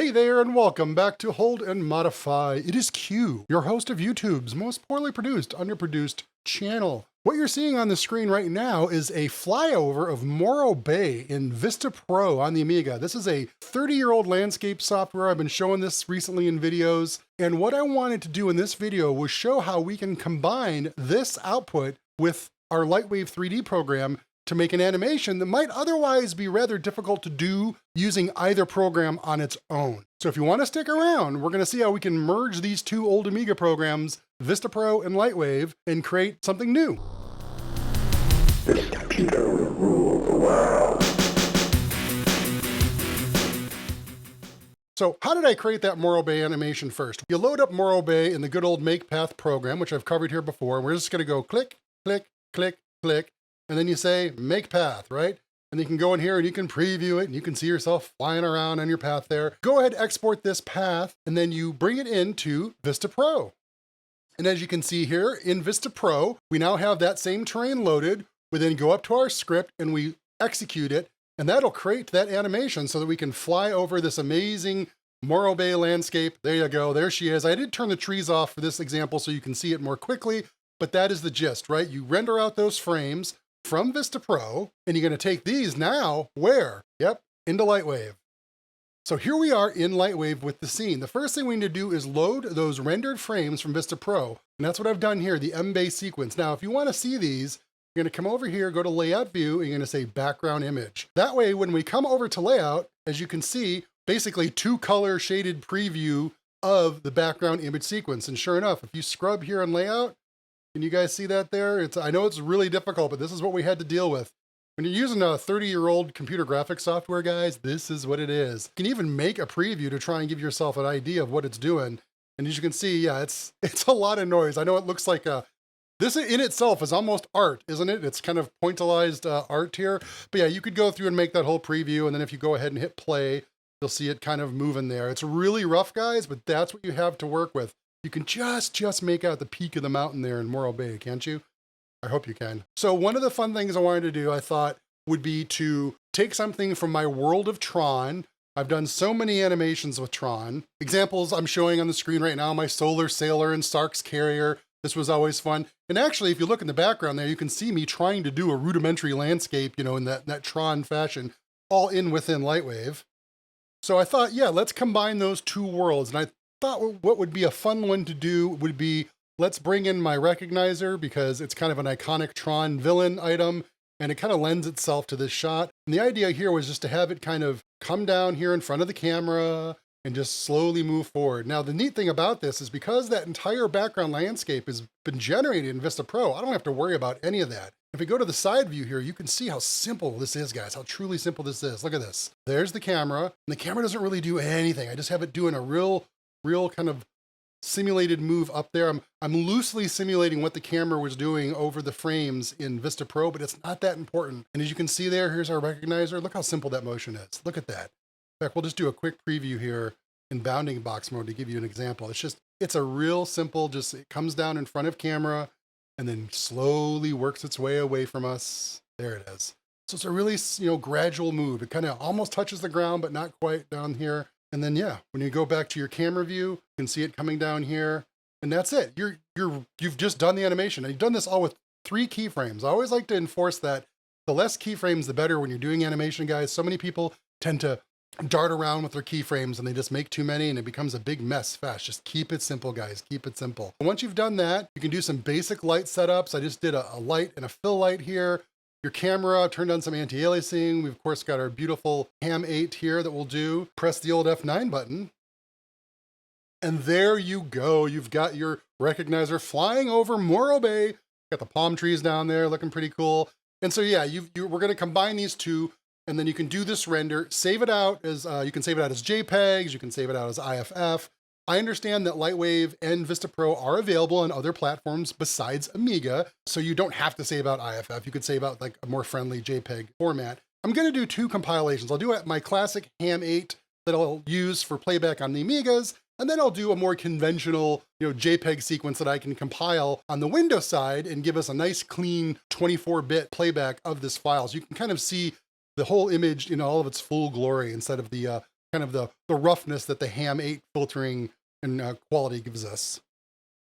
Hey there and welcome back to Hold and Modify. It is Q, your host of YouTube's most poorly produced, underproduced channel. What you're seeing on the screen right now is a flyover of Morro Bay in Vista Pro on the Amiga. This is a 30-year-old landscape software. I've been showing this recently in videos. And what I wanted to do in this video was show how we can combine this output with our LightWave 3D program to make an animation that might otherwise be rather difficult to do using either program on its own. So if you want to stick around, we're going to see how we can merge these two old Amiga programs, Vista Pro and LightWave, and create something new. This computer will rule the world. So how did I create that Morro Bay animation first? You load up Morro Bay in the good old MakePath program, which I've covered here before. We're just going to go click, click, click, click, and then you say make path, right? And you can go in here and you can preview it and you can see yourself flying around on your path there. Go ahead, export this path, and then you bring it into Vista Pro. And as you can see here in Vista Pro, we now have that same terrain loaded. We then go up to our script and we execute it, and that'll create that animation so that we can fly over this amazing Morro Bay landscape. There you go, there she is. I did turn the trees off for this example so you can see it more quickly, but that is the gist, right? You render out those frames from Vista Pro, and you're going to take these now, where? Yep, into LightWave. So here we are in LightWave with the scene. The first thing we need to do is load those rendered frames from Vista Pro, and that's what I've done here, the M-Bay sequence. Now, if you want to see these, you're going to come over here, go to Layout View, and you're going to say Background Image. That way, when we come over to Layout, as you can see, basically two-color shaded preview of the background image sequence. And sure enough, if you scrub here on Layout, can you guys see that there? I know it's really difficult, but this is what we had to deal with. When you're using a 30-year-old computer graphics software, guys, this is what it is. You can even make a preview to try and give yourself an idea of what it's doing. And as you can see, yeah, it's a lot of noise. I know it looks like this in itself is almost art, isn't it? It's kind of pointillized art here. But yeah, you could go through and make that whole preview, and then if you go ahead and hit play, you'll see it kind of moving there. It's really rough, guys, but that's what you have to work with. You can just make out the peak of the mountain there in Morro Bay, can't you? I hope you can. So one of the fun things I wanted to do, I thought, would be to take something from my world of Tron. I've done so many animations with Tron. Examples I'm showing on the screen right now, my Solar Sailor and Sark's Carrier. This was always fun. And actually, if you look in the background there, you can see me trying to do a rudimentary landscape, you know, in that Tron fashion, all within LightWave. So I thought, yeah, let's combine those two worlds. And I thought what would be a fun one to do would be, let's bring in my recognizer because it's kind of an iconic Tron villain item and it kind of lends itself to this shot. And the idea here was just to have it kind of come down here in front of the camera and just slowly move forward. Now, the neat thing about this is because that entire background landscape has been generated in Vista Pro, I don't have to worry about any of that. If we go to the side view here, you can see how simple this is, guys, how truly simple this is. Look at this. There's the camera, and the camera doesn't really do anything. I just have it doing a real kind of simulated move up there. I'm loosely simulating what the camera was doing over the frames in Vista Pro, but it's not that important. And as you can see there, here's our recognizer. Look how simple that motion is. Look at that. In fact, we'll just do a quick preview here in bounding box mode to give you an example. It's a real simple, it comes down in front of camera and then slowly works its way away from us. There it is. So it's a really, gradual move. It kind of almost touches the ground, but not quite down here. And then, yeah, when you go back to your camera view, you can see it coming down here, and that's it. You've just done the animation, and you've done this all with 3 keyframes. I always like to enforce that the less keyframes, the better when you're doing animation, guys. So many people tend to dart around with their keyframes, and they just make too many, and it becomes a big mess fast. Just keep it simple, guys. Keep it simple. And once you've done that, you can do some basic light setups. I just did a light and a fill light here. Your camera, turned on some anti-aliasing. We've of course got our beautiful Ham 8 here that we'll do. Press the old F9 button. And there you go. You've got your recognizer flying over Morro Bay. Got the palm trees down there looking pretty cool. And so yeah, we're gonna combine these two, and then you can do this render, save it out as, you can save it out as JPEGs, you can save it out as IFF. I understand that LightWave and Vista Pro are available on other platforms besides Amiga, so you don't have to save out IFF. You could save out like a more friendly JPEG format. I'm gonna do 2 compilations. I'll do my classic Ham 8 that I'll use for playback on the Amigas, and then I'll do a more conventional, JPEG sequence that I can compile on the Windows side and give us a nice clean 24-bit playback of this file. So you can kind of see the whole image in all of its full glory instead of the kind of the roughness that the Ham 8 filtering and quality gives us.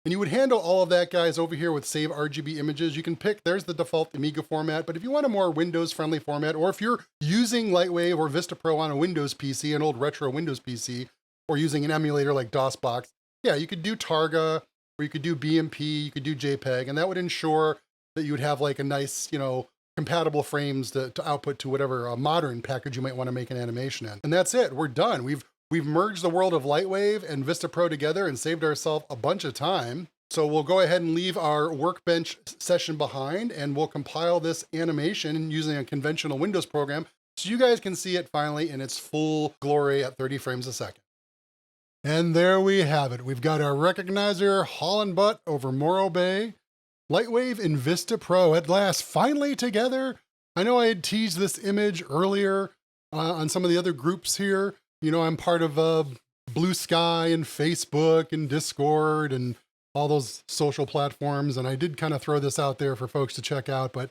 And you would handle all of that, guys, over here with Save RGB Images. You can pick, there's the default Amiga format, but if you want a more Windows-friendly format, or if you're using LightWave or Vista Pro on a Windows PC, an old retro Windows PC, or using an emulator like DOSBox, yeah, you could do Targa, or you could do BMP, you could do JPEG, and that would ensure that you would have like a nice, you know, compatible frames to output to whatever modern package you might want to make an animation in. And that's it, we're done. We've merged the world of LightWave and Vista Pro together and saved ourselves a bunch of time. So we'll go ahead and leave our workbench session behind, and we'll compile this animation using a conventional Windows program so you guys can see it finally in its full glory at 30 frames a second. And there we have it. We've got our recognizer hauling butt over Morro Bay. LightWave and Vista Pro at last finally together. I know I had teased this image earlier on some of the other groups here. You know, I'm part of Blue Sky and Facebook and Discord and all those social platforms, and I did kind of throw this out there for folks to check out, but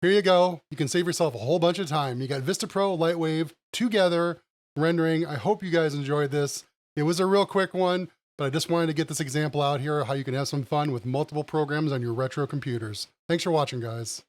here you go. You can save yourself a whole bunch of time. You got Vista Pro, LightWave together rendering. I hope you guys enjoyed this. It was a real quick one, but I just wanted to get this example out here, how you can have some fun with multiple programs on your retro computers. Thanks for watching, guys.